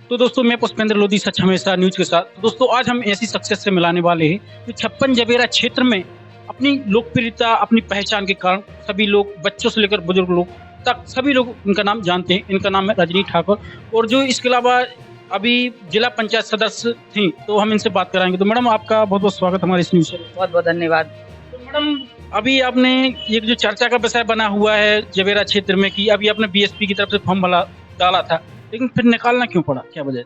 तो दोस्तों मैं पुष्पेंद्र लोधी सच हमेशा न्यूज के साथ। तो दोस्तों आज हम ऐसी शख्सियत से मिलाने वाले हैं जो छप्पन जबेरा क्षेत्र में अपनी लोकप्रियता अपनी पहचान के कारण सभी लोग बच्चों से लेकर बुजुर्ग लोग तक सभी लोग इनका नाम जानते हैं। इनका नाम है रजनी ठाकुर और जो इसके अलावा अभी जिला पंचायत सदस्य थी, तो हम इनसे बात कराएंगे। तो मैडम आपका बहुत बहुत स्वागत हमारे इस न्यूज चैनल। बहुत बहुत धन्यवाद। तो मैडम अभी आपने ये जो चर्चा का विषय बना हुआ है जबेरा क्षेत्र में कि अभी आपने बीएसपी की तरफ से फॉर्म डाला था, लेकिन फिर निकालना क्यों पड़ा, क्या वजह?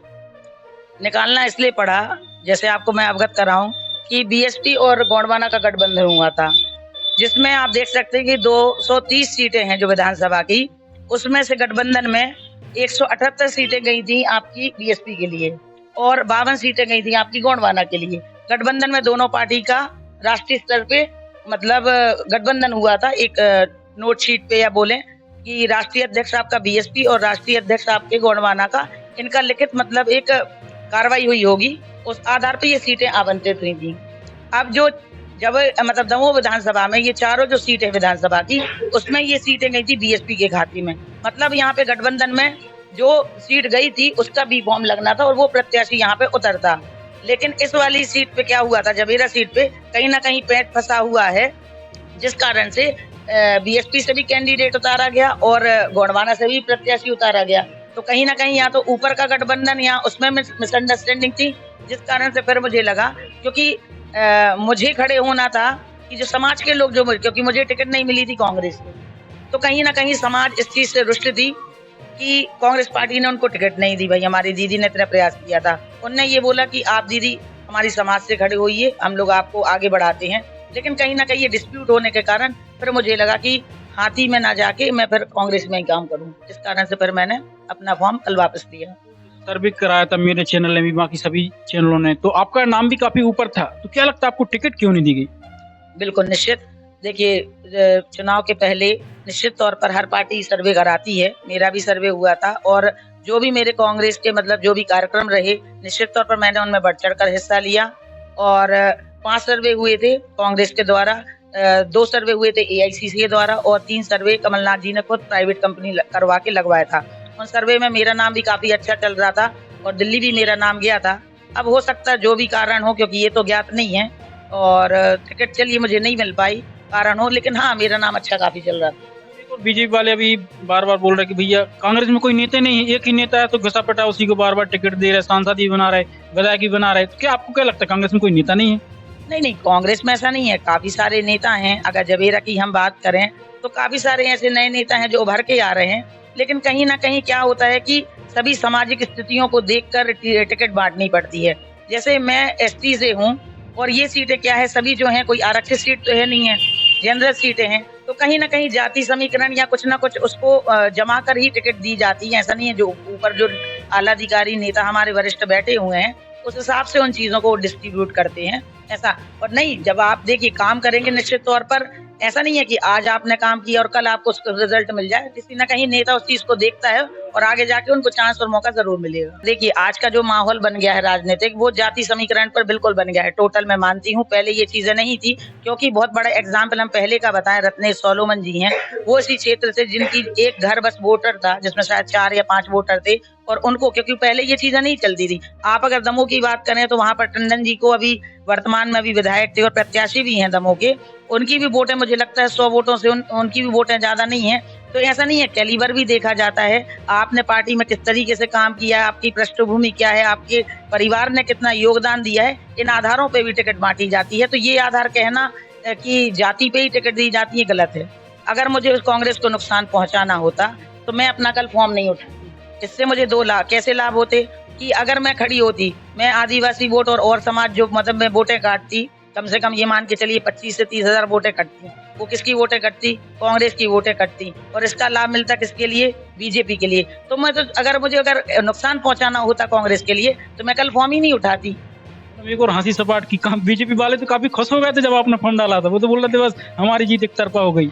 निकालना इसलिए पड़ा, जैसे आपको मैं अवगत कराऊं कि बीएसपी और गोंडवाना का गठबंधन हुआ था, जिसमें आप देख सकते हैं कि 230 सीटें हैं जो विधानसभा की, उसमें से गठबंधन में 178 सीटें गई थी आपकी बीएसपी के लिए और 52 सीटें गई थी आपकी गोंडवाना के लिए। गठबंधन में दोनों पार्टी का राष्ट्रीय स्तर पे मतलब गठबंधन हुआ था। एक नोट शीट पे या बोले कि राष्ट्रीय अध्यक्ष आपका बीएसपी और राष्ट्रीय अध्यक्ष आपके गोंडवाना का, इनका लिखित मतलब एक कार्रवाई हुई होगी, उस आधार पे ये सीटें आवंटित हुई थी। अब जब मतलब दमोह विधानसभा में ये चारों जो सीट है विधानसभा की, उसमें ये सीटें गई थी बीएसपी के खाते में। मतलब यहाँ पे गठबंधन में जो सीट गई थी उसका बी फॉर्म लगना था और वो प्रत्याशी यहाँ पे उतरता। लेकिन इस वाली सीट पे क्या हुआ था, जबेरा सीट पे कहीं ना कहीं पेट फंसा हुआ है, जिस कारण से बीएसपी से भी कैंडिडेट उतारा गया और गोंडवाना से भी प्रत्याशी उतारा गया। तो कहीं ना कहीं या तो ऊपर का गठबंधन या उसमें मिसअंडरस्टैंडिंग थी, जिस कारण से फिर मुझे लगा, क्योंकि मुझे खड़े होना था कि जो समाज के लोग क्योंकि मुझे टिकट नहीं मिली थी कांग्रेस से, तो कहीं ना कहीं समाज इस चीज से रुष्ट थी कि कांग्रेस पार्टी ने उनको टिकट नहीं दी। भाई हमारी दीदी ने इतना प्रयास किया था, उनने ये बोला कि आप दीदी हमारी समाज से खड़े होइए, हम लोग आपको आगे बढ़ाते हैं। लेकिन कहीं ना कहीं ये डिस्प्यूट होने के कारण फिर मुझे लगा कि हाथी में ना जाके मैं फिर कांग्रेस में ही काम करूं, इस कारण से फिर मैंने अपना फॉर्म कल वापस लिया। सर्वे कराया था मेरे चैनल ने भी, बाकी सभी चैनलों ने, तो आपका नाम भी काफी ऊपर था। तो क्या लगता है आपको टिकट क्यों नहीं दी गई? बिल्कुल निश्चित, देखिए चुनाव के पहले निश्चित तौर पर हर पार्टी सर्वे कराती है, मेरा भी सर्वे हुआ था और जो भी मेरे कांग्रेस के मतलब जो भी कार्यक्रम रहे, निश्चित तौर पर मैंने उनमें बढ़ चढ़ कर हिस्सा लिया। और 5 सर्वे हुए थे कांग्रेस के द्वारा, 2 सर्वे हुए थे एआईसीसी के द्वारा और 3 सर्वे कमलनाथ जी ने खुद प्राइवेट कंपनी करवा के लगवाया था। उन सर्वे में मेरा नाम भी काफी अच्छा चल रहा था और दिल्ली भी मेरा नाम गया था। अब हो सकता है जो भी कारण हो, क्योंकि ये तो ज्ञात नहीं है, और टिकट चलिए मुझे नहीं मिल पाई कारण हो, लेकिन हाँ मेरा नाम अच्छा काफी चल रहा था। बीजेपी वाले अभी बार बार बोल रहे कि भैया कांग्रेस में कोई नेता नहीं है, एक ही नेता है, तो घसा पटा उसी को बार बार टिकट दे रहे, सांसद ही बना रहे, विधायक ही बना रहे। तो क्या आपको क्या लगता है कांग्रेस में कोई नेता नहीं है? नहीं, कांग्रेस में ऐसा नहीं है, काफी सारे नेता हैं। अगर जबेरा की हम बात करें तो काफी सारे ऐसे नए नेता हैं जो उभर के आ रहे हैं, लेकिन कहीं ना कहीं क्या होता है कि सभी सामाजिक स्थितियों को देखकर टिकट बांटनी पड़ती है। जैसे मैं एसटी से हूँ और ये सीटें क्या है, सभी जो है कोई आरक्षित सीट तो है नहीं है, जनरल सीटें हैं, तो कहीं ना कहीं जाति समीकरण या कुछ ना कुछ उसको जमा कर ही टिकट दी जाती है। ऐसा नहीं है, जो ऊपर जो आला अधिकारी नेता हमारे वरिष्ठ बैठे हुए हैं उस हिसाब से उन चीजों को डिस्ट्रीब्यूट करते हैं ऐसा। और नहीं, जब आप देखिए काम करेंगे निश्चित तौर पर ऐसा नहीं है कि आज आपने काम किया और कल आपको उसका रिजल्ट मिल जाए। किसी ना कहीं नेता उस चीज को देखता है और आगे जाके उनको चांस और मौका जरूर मिलेगा। देखिए आज का जो माहौल बन गया है राजनीतिक, वो जाति समीकरण पर बिल्कुल बन गया है। टोटल मैं मानती हूँ पहले ये चीजें नहीं थी, क्योंकि बहुत बड़ा एग्जाम्पल हम पहले का बताएं, रत्नेश सोलोमन जी हैं, वो इसी क्षेत्र से जिनकी एक घर बस वोटर था, जिसमें शायद 4 या 5 वोटर थे, और उनको क्योंकि पहले ये चीजें नहीं चलती थी। आप अगर दमोह की बात करें तो वहां पर टंडन जी को अभी वर्तमान में अभी विधायक थे और प्रत्याशी भी हैं दमोह के, उनकी भी वोटें मुझे लगता है 100 वोटों से उनकी भी वोटें ज्यादा नहीं है। तो ऐसा नहीं है, कैलिबर भी देखा जाता है, आपने पार्टी में किस तरीके से काम किया है, आपकी पृष्ठभूमि क्या है, आपके परिवार ने कितना योगदान दिया है, इन आधारों पे भी टिकट बांटी जाती है। तो ये आधार कहना कि जाति पे ही टिकट दी जाती है गलत है। अगर मुझे उस कांग्रेस को नुकसान पहुंचाना होता तो मैं अपना कल फॉर्म नहीं उठाती। इससे मुझे 2 लाभ कैसे लाभ होते कि अगर मैं खड़ी होती, मैं आदिवासी वोट और समाज जो मतलब मैं वोटें काटती, कम से कम ये मान के चलिए 25 से 30 हजार वोटें कटती। वो किसकी वोटें कटती? कांग्रेस की वोटें कटती, और इसका लाभ मिलता किसके लिए? बीजेपी के लिए। तो मैं तो अगर नुकसान पहुंचाना होता कांग्रेस के लिए तो मैं कल फॉर्म ही नहीं उठाती। एक और हंसी सपाट की काम, बीजेपी वाले तो काफी खुश हो गए थे जब आपने फंड डाला था, वो तो बोल रहे थे बस हमारी जीत एक तरफा हो गई।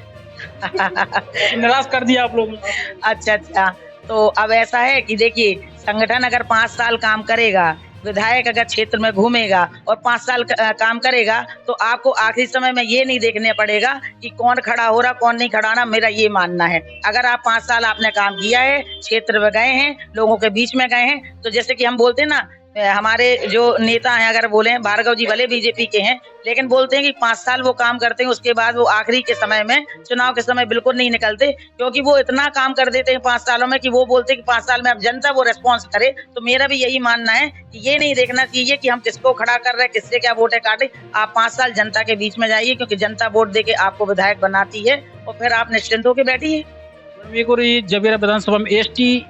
निराश कर दिया आप लोगों ने। अच्छा, तो अब ऐसा है कि देखिए संगठन अगर 5 साल काम करेगा, विधायक अगर क्षेत्र में घूमेगा और 5 साल काम करेगा तो आपको आखिरी समय में ये नहीं देखने पड़ेगा कि कौन खड़ा हो रहा कौन नहीं खड़ा ना। मेरा ये मानना है, अगर आप 5 साल आपने काम किया है, क्षेत्र में गए हैं, लोगों के बीच में गए हैं, तो जैसे कि हम बोलते हैं ना, हमारे जो नेता हैं अगर बोले, भार्गव जी भले बीजेपी के हैं, लेकिन बोलते हैं कि 5 साल वो काम करते हैं, उसके बाद वो आखिरी के समय में, चुनाव के समय बिल्कुल नहीं निकलते, क्योंकि वो इतना काम कर देते हैं 5 सालों में कि वो बोलते हैं कि 5 साल में अब जनता वो रेस्पॉन्स करे। तो मेरा भी यही मानना है कि ये नहीं देखना चाहिए कि हम किसको खड़ा कर रहे हैं, किससे क्या वोटें काटे। आप 5 साल जनता के बीच में जाइए, क्योंकि जनता वोट दे के आपको विधायक बनाती है और फिर आप निश्चिंत होकर बैठिए। एक और ये जबेरा विधानसभा में एसटी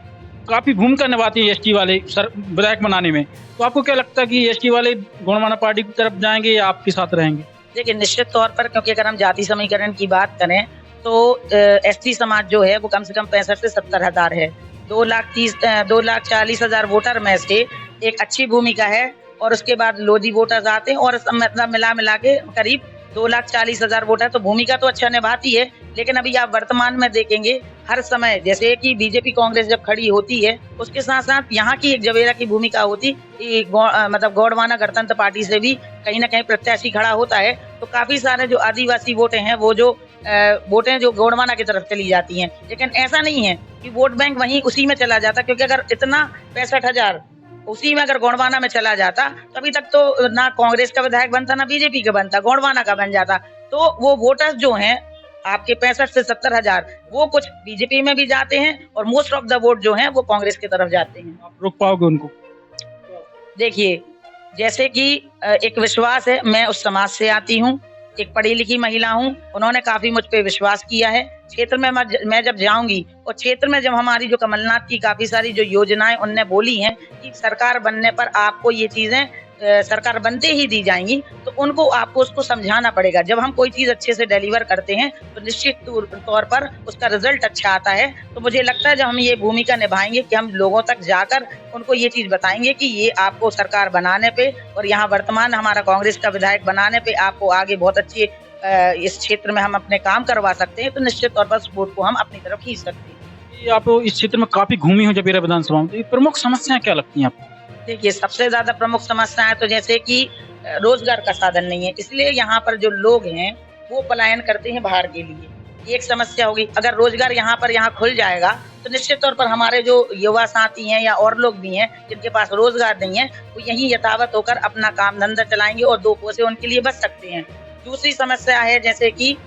काफी भूमिका निभाती है, एसटी वाले विधायक बनाने में, तो आपको क्या लगता है कि एसटी वाले गोंडवाना पार्टी की तरफ जाएंगे या आपके साथ रहेंगे? देखिए, निश्चित तौर पर, क्योंकि अगर हम जाति समीकरण की बात करें तो एसटी समाज जो है वो कम से कम 65 से 70 हजार है। 2,40,000 वोटर में से एक अच्छी भूमिका है, और उसके बाद लोधी वोटर्स आते हैं, और मतलब मिला के करीब 2,40,000 वोटर, तो भूमिका तो अच्छा निभाती है। लेकिन अभी आप वर्तमान में देखेंगे, हर समय जैसे कि बीजेपी कांग्रेस जब खड़ी होती है, उसके साथ साथ यहाँ की एक जबेरा की भूमिका होती, मतलब गोंडवाना गणतंत्र पार्टी से भी कहीं ना कहीं प्रत्याशी खड़ा होता है, तो काफी सारे जो आदिवासी वोटें हैं, वो जो वोटें जो गोंडवाना की तरफ चली जाती हैं। लेकिन ऐसा नहीं है कि वोट बैंक वहीं उसी में चला जाता, क्योंकि अगर इतना 65,000 उसी में अगर गोंडवाना में चला जाता, तो अभी तक तो ना कांग्रेस का विधायक बनता, ना बीजेपी का बनता, गोंडवाना का बन जाता। तो वो वोटर्स जो हैं आपके 65 से 70 हजार, वो कुछ बीजेपी में भी जाते हैं, और मोस्ट ऑफ द वोट जो हैं वो कांग्रेस की तरफ जाते हैं। आप रोक पाओगे उनको? देखिए, जैसे कि एक विश्वास है, मैं उस समाज से आती हूँ, एक पढ़ी लिखी महिला हूँ, उन्होंने काफी मुझ पे विश्वास किया है। क्षेत्र में मैं जब जाऊंगी, और क्षेत्र में जब हमारी जो कमलनाथ की काफी सारी जो योजनाएं उनने बोली हैं कि सरकार बनने पर आपको ये चीजें सरकार बनते ही दी जाएंगी, तो उनको आपको उसको समझाना पड़ेगा। जब हम कोई चीज अच्छे से डिलीवर करते हैं तो निश्चित तौर पर उसका रिजल्ट अच्छा आता है। तो मुझे लगता है जब हम ये भूमिका निभाएंगे कि हम लोगों तक जाकर उनको ये चीज बताएंगे कि ये आपको सरकार बनाने पे, और यहाँ वर्तमान हमारा कांग्रेस का विधायक बनाने पे आपको आगे बहुत अच्छे इस क्षेत्र में हम अपने काम करवा सकते हैं, तो निश्चित तौर पर वोट को हम अपनी तरफ खींच सकते हैं। आप इस क्षेत्र में काफी घूमी हो जबेरा विधानसभा में, तो प्रमुख समस्याएं क्या लगती हैं आपको? देखिए, सबसे ज्यादा प्रमुख समस्याएं तो जैसे कि रोजगार का साधन नहीं है, इसलिए यहाँ पर जो लोग हैं वो पलायन करते हैं बाहर के लिए। एक समस्या होगी, अगर रोजगार यहाँ खुल जाएगा तो निश्चित तौर पर हमारे जो युवा साथी हैं या और लोग भी हैं जिनके पास रोजगार नहीं है, वो यहीं यथावत होकर अपना काम धंधा चलाएंगे और 2 पैसे उनके लिए बच सकते हैं। दूसरी समस्या है जैसे कि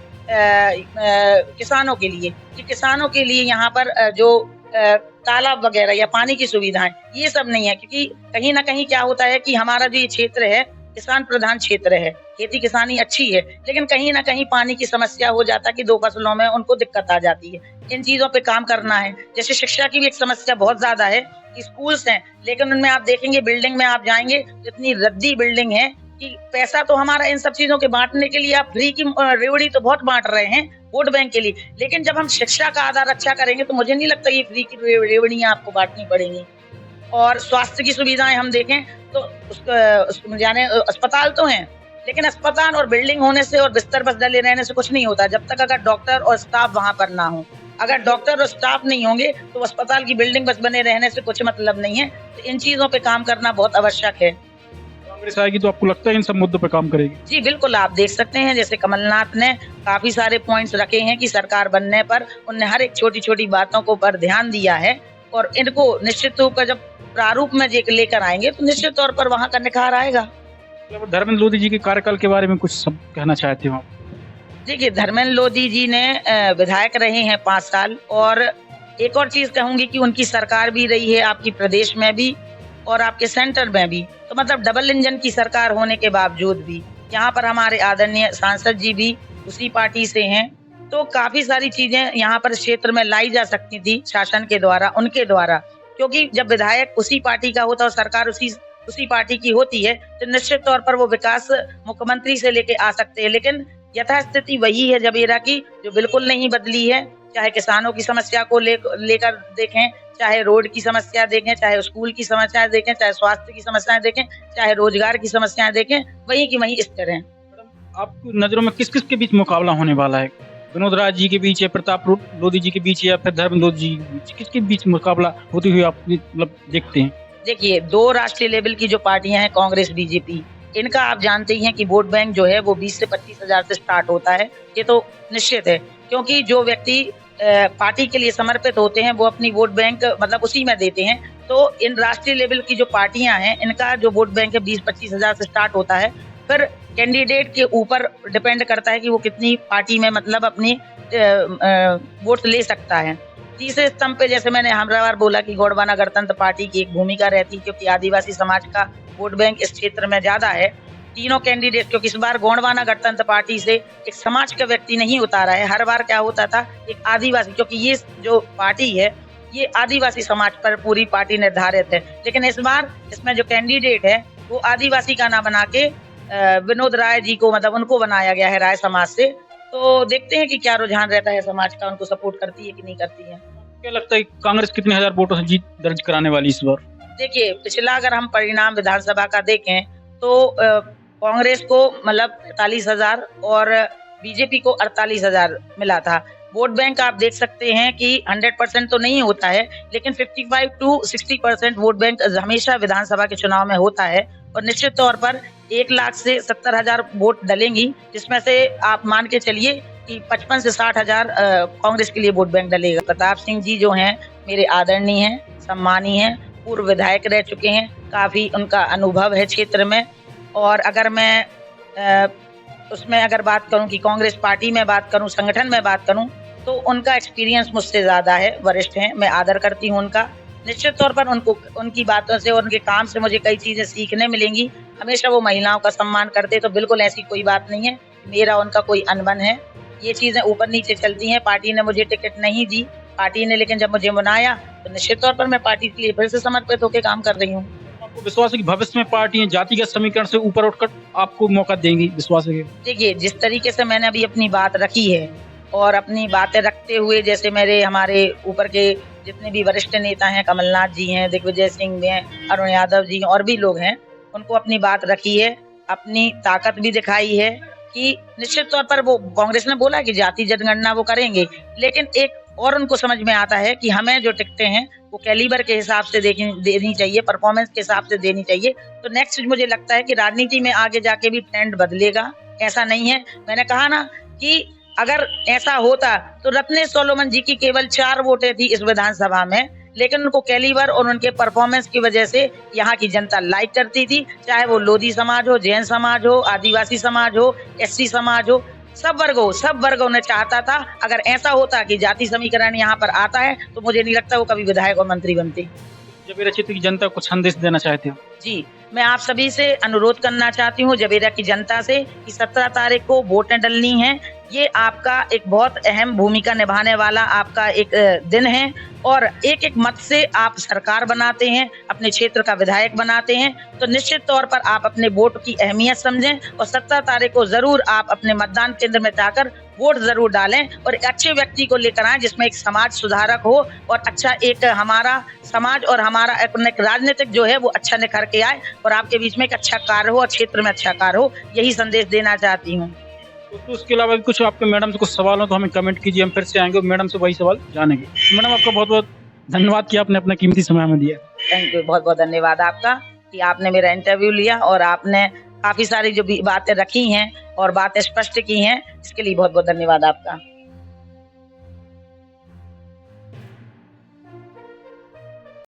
किसानों के लिए, कि किसानों के लिए यहाँ पर जो तालाब वगैरह या पानी की सुविधाएं, ये सब नहीं है, क्योंकि कहीं ना कहीं क्या होता है कि हमारा जो ये क्षेत्र है किसान प्रधान क्षेत्र है, खेती किसानी अच्छी है, लेकिन कहीं ना कहीं पानी की समस्या हो जाता है कि 2 फसलों में उनको दिक्कत आ जाती है। इन चीजों पे काम करना है। जैसे शिक्षा की भी एक समस्या बहुत ज्यादा है, स्कूल्स हैं, लेकिन उनमें आप देखेंगे बिल्डिंग में आप जाएंगे इतनी रद्दी बिल्डिंग है कि पैसा तो हमारा इन सब चीजों के बांटने के लिए आप फ्री की रेवड़ी तो बहुत बांट रहे हैं वोट बैंक के लिए, लेकिन जब हम शिक्षा का आधार अच्छा करेंगे तो मुझे नहीं लगता ये फ्री की रेवड़ियां आपको बांटनी पड़ेंगी। और स्वास्थ्य की सुविधाएं हम देखें तो यानी अस्पताल तो हैं, लेकिन अस्पताल और बिल्डिंग होने से और बिस्तर बस डले रहने से कुछ नहीं होता, जब तक अगर डॉक्टर और स्टाफ वहां पर ना हो। अगर डॉक्टर और स्टाफ नहीं होंगे तो अस्पताल की बिल्डिंग बस बने रहने से कुछ मतलब नहीं है। तो इन चीजों पे काम करना बहुत आवश्यक है। कांग्रेस आएगी तो आपको लगता है इन सब मुद्दों पे काम करेगी? जी बिल्कुल, आप देख सकते हैं जैसे कमलनाथ ने काफी सारे पॉइंट्स रखे हैं कि सरकार बनने पर उनने हर एक छोटी छोटी बातों को पर ध्यान दिया है, और इनको निश्चित रूप से जब प्रारूप में लेकर आएंगे तो निश्चित तौर पर वहाँ का निखार आएगा। धर्मेंद्र लोधी जी के कार्यकाल के बारे में कुछ सब कहना चाहते हो आप? देखिए, धर्मेंद्र लोधी जी ने विधायक रहे हैं 5 साल, और एक और चीज कहूंगी कि उनकी सरकार भी रही है आपकी प्रदेश में भी और आपके सेंटर में भी, तो मतलब डबल इंजन की सरकार होने के बावजूद भी यहाँ पर हमारे आदरणीय सांसद जी भी उसी पार्टी से हैं, तो काफी सारी चीजें यहाँ पर क्षेत्र में लाई जा सकती थी शासन के द्वारा, उनके द्वारा, क्योंकि जब विधायक उसी पार्टी का होता है और सरकार उसी पार्टी की होती है तो निश्चित तौर पर वो विकास मुख्यमंत्री से लेके आ सकते हैं। लेकिन यथास्थिति वही है जबेरा की, जो बिल्कुल नहीं बदली है। चाहे किसानों की समस्या को लेकर देखें, चाहे रोड की समस्या देखें, चाहे स्कूल की समस्याएं देखें, चाहे स्वास्थ्य की समस्याएं देखें, चाहे रोजगार की समस्याएं देखें, वही की वही स्थिर हैं। आपकी नजरों में किस किस के बीच मुकाबला होने वाला है? विनोद राज जी के बीच है, प्रताप लोधी जी के बीच, या फिर धर्मेंद्र लोधी जी के बीच? किसके बीच मुकाबला होते हुए आप मतलब देखते हैं? देखिए, 2 राष्ट्रीय लेवल की जो पार्टियां हैं, कांग्रेस, बीजेपी, इनका आप जानते ही हैं कि वोट बैंक जो है वो 20 से 25,000 से स्टार्ट होता है। ये तो निश्चित है, क्योंकि जो व्यक्ति पार्टी के लिए समर्पित होते हैं वो अपनी वोट बैंक मतलब उसी में देते हैं। तो इन राष्ट्रीय लेवल की जो पार्टियां हैं, इनका जो वोट बैंक है 20-25,000 से स्टार्ट होता है। फिर कैंडिडेट के ऊपर डिपेंड करता है कि वो कितनी पार्टी में मतलब अपनी वोट ले सकता है। तीसरे स्तंभ पे जैसे मैंने हर बार बोला कि गोंडवाना गणतंत्र पार्टी की एक भूमिका रहती है, क्योंकि आदिवासी समाज का वोट बैंक इस क्षेत्र में ज्यादा है। तीनों कैंडिडेट, क्योंकि इस बार गोंडवाना गणतंत्र पार्टी से एक समाज का व्यक्ति नहीं उतारा है। हर बार क्या होता था, एक आदिवासी, क्योंकि ये जो पार्टी है ये आदिवासी समाज पर पूरी पार्टी निर्धारित है, लेकिन इस बार इसमें जो कैंडिडेट है वो आदिवासी का नाम बना के विनोद राय जी को मतलब उनको बनाया गया है राय समाज से। तो देखते हैं कि क्या रुझान रहता है समाज का, उनको सपोर्ट करती है कि नहीं करती है। क्या लगता है कांग्रेस कितने हजार वोटों से जीत दर्ज कराने वाली इस बार? देखिए, पिछला अगर हम परिणाम विधानसभा का देखें तो कांग्रेस को मतलब 43,000 और बीजेपी को 48,000 मिला था। वोट बैंक आप देख सकते हैं कि 100% तो नहीं होता है, लेकिन 55 to 60% वोट बैंक हमेशा विधानसभा के चुनाव में होता है। और निश्चित तौर पर 1 लाख से 70,000 वोट डलेंगी, जिसमें से आप मान के चलिए कि 55 से 60,000 कांग्रेस के लिए वोट बैंक डलेगा। प्रताप सिंह जी जो हैं मेरे आदरणीय हैं, सम्मानीय हैं, पूर्व विधायक रह चुके हैं, काफी उनका अनुभव है क्षेत्र में। और अगर मैं उसमें अगर बात करूं कि कांग्रेस पार्टी में बात करूं, संगठन में बात करूं, तो उनका एक्सपीरियंस मुझसे ज्यादा है, वरिष्ठ हैं, मैं आदर करती हूं उनका। निश्चित तौर पर उनको उनकी बातों से और उनके काम से मुझे कई चीजें सीखने मिलेंगी। हमेशा वो महिलाओं का सम्मान करते, तो बिल्कुल ऐसी कोई बात नहीं है, मेरा उनका कोई अनबन है। ये चीजें ऊपर नीचे चलती हैं। पार्टी ने मुझे टिकट नहीं दी, पार्टी ने लेकिन जब मुझे बनाया तो निश्चित तौर पर मैं पार्टी के लिए फिर से समर्पित होकर काम कर रही हूँ। आपको विश्वास है कि भविष्य में पार्टियां जातिगत समीकरण से ऊपर उठकर आपको मौका देंगी? विश्वास है? देखिए, जिस तरीके से मैंने अभी अपनी बात रखी है और अपनी बातें रखते हुए जैसे मेरे हमारे ऊपर के जितने भी वरिष्ठ नेता हैं, कमलनाथ जी हैं, दिग्विजय सिंह भी हैं, अरुण यादव जी और भी लोग हैं, उनको अपनी बात रखी है, अपनी ताकत भी दिखाई है कि निश्चित तौर पर वो कांग्रेस ने बोला कि जाति जनगणना वो करेंगे, लेकिन एक और उनको समझ में आता है कि हमें जो टिकटें हैं वो कैलिबर के हिसाब से देनी चाहिए, परफॉर्मेंस के हिसाब से देनी चाहिए। तो नेक्स्ट मुझे लगता है कि राजनीति में आगे जाके भी ट्रेंड बदलेगा, ऐसा नहीं है। मैंने कहा ना कि अगर ऐसा होता तो रत्नेश सोलोमन जी की केवल 4 वोटें थी इस विधानसभा में, लेकिन उनको कैलिबर और उनके परफॉर्मेंस की वजह से यहाँ की जनता लाइक करती थी, चाहे वो लोधी समाज हो, जैन समाज हो, आदिवासी समाज हो, एससी समाज हो, सब वर्गों ने चाहता था। अगर ऐसा होता कि जाति समीकरण यहाँ पर आता है तो मुझे नहीं लगता वो कभी विधायक और मंत्री बनते। जबेरा क्षेत्र की जनता को संदेश देना चाहते हो? जी, मैं आप सभी से अनुरोध करना चाहती हूँ जबेरा की जनता से कि 17 तारीख को वोटें डलनी हैं। ये आपका एक बहुत अहम भूमिका निभाने वाला आपका एक दिन है और एक एक मत से आप सरकार बनाते हैं, अपने क्षेत्र का विधायक बनाते हैं, तो निश्चित तौर पर आप अपने वोट की अहमियत समझें और 17 तारीख को जरूर आप अपने मतदान केंद्र में जाकर वोट जरूर डालें और एक अच्छे व्यक्ति को लेकर आए जिसमें एक समाज सुधारक हो और अच्छा एक हमारा समाज और हमारा एक राजनीतिक जो है वो अच्छा निखर के आए और आपके बीच में एक अच्छा कार्य हो और क्षेत्र में अच्छा कार्य हो, यही संदेश देना चाहती हूँ। तो उसके अलावा कुछ आपके मैडम से कुछ सवाल हो तो हमें कमेंट कीजिए, हम फिर से आएंगे और मैडम से वही सवाल जानेंगे। मैडम आपका बहुत बहुत धन्यवाद कि आपने अपना कीमती समय हमें दिया। थैंक यू, बहुत बहुत धन्यवाद आपका कि आपने मेरा इंटरव्यू लिया और आपने काफी सारी जो भी बातें रखी हैं और बातें स्पष्ट की हैं, इसके लिए बहुत बहुत धन्यवाद आपका।